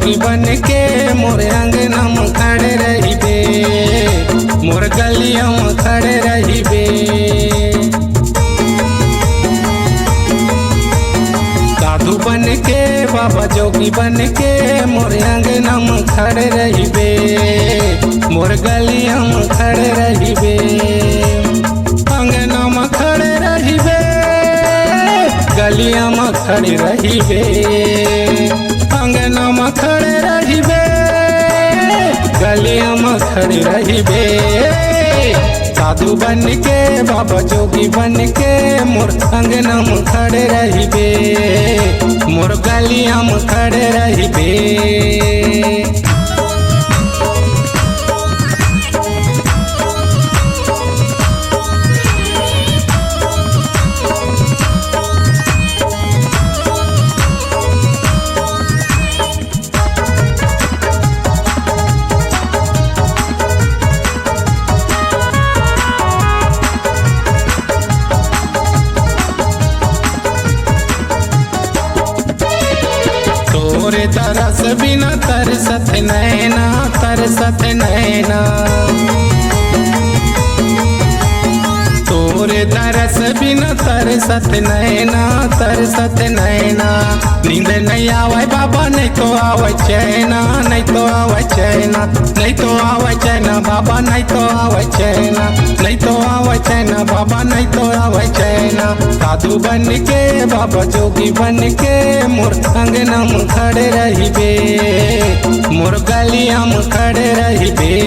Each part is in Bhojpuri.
जोगी बन के मोर अंगना में खड़े रहिबे, मोर गलिया में खड़े रहिबे। साधु बन के बाबा जोगी बन के मोर अंगना में खड़े रहिबे, मोर गलिया में खड़े रहिबे। अंगना में खड़े रहिबे, गलिया में खड़े रहिबे, अंगना में खड़े रहिबे, गलिया में खड़े रहिबे। साधु बन के बाबा जोगी बन के मोर अंगना में खड़े रहिबे, मोर गलिया में खड़े रहिबे। तोरे तरस बिना तरसत नैना, तरसत नैना। तोरे तरस बिना तरसत नैना, तरसत नैना। नींद नहीं आवे बाबा नहीं तो आवे चैना, नहीं तो आवे चैना, नहीं तो आवे चैना बाबा, नहीं तो आवे चैना, नहीं तो आवे चैना बाबा, नहीं तो आवे चैना। साधु बन के बाबा जोगी बन के मोर अंगना में खड़े रहिबे, मोर गलिया में खड़े रहिबे।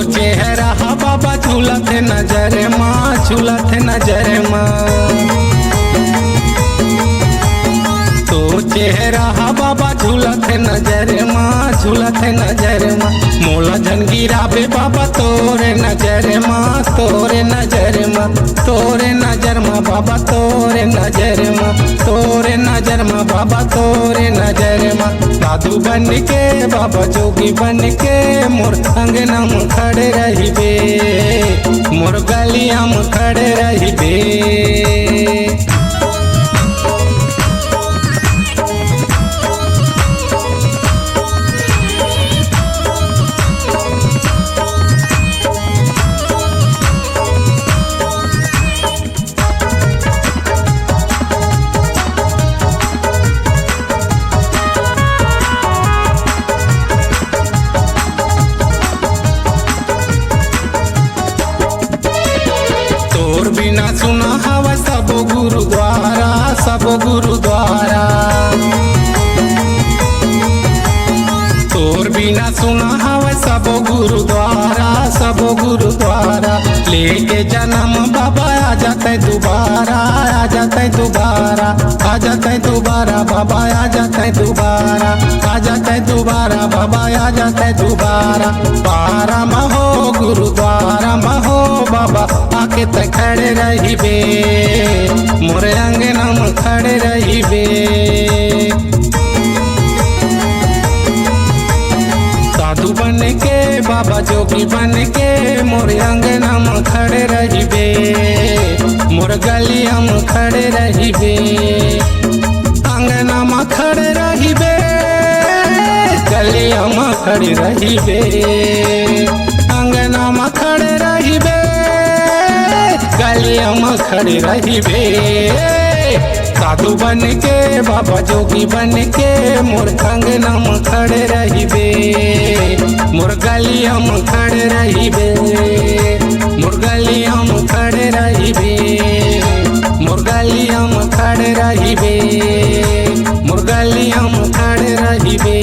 चेहरा बाबा झूलत नजर माँ, झूलत नजर माँ। तो चेहरा बाबा झूलत नजर माँ, झूलत नजर माँ। मोला जन गिराबे बाबा तोरे नजर माँ, तोरे नजर माँ, तोरे नजर माँ बाबा, तोरे नजर माँ, तोरे नजर माँ बाबा, तोरे नजर माँ। साधु बन के बाबा जोगी बन के मोर अंगना में खड़े रहिबे, मोर गलिया में खड़े रहिबे। तोर बिना सुना हवा सब गुरुद्वारा, सब गुरुद्वारा। तोर बिना सुना हवा सब गुरुद्वारा, सब गुरुद्वारा। लेके जन्म बाबा आ जाते दोबारा, आ जाते दोबारा, आ जाते दोबारा बाबा, आ जाते दोबारा, आ जाते दोबारा बाबा, आ जाते दोबारा। पारा महो गुरुद्वारा महो बाबा, आके त खड़े रहिबे, मोरे अंगना में खड़े रहिबे। साधु बन के बाबा जोगी बन के मोर अंगना में खड़े रहिबे, मोर गलिया में खड़े रहिबे। अंगना में खड़े रहिबे, गलिया में खड़े रहिबे, अंगना में खड़े रहिबे, गलिया में खड़े रहिबे। साधु बन के बाबा जोगी बन के मोर अंगना में खड़े रहिबे, मोर गलिया में खड़े रहिबे, मोर गलिया में खड़े रहिबे, मोर गलिया में खड़े रहिबे, मोर गलिया में खड़े रहिबे।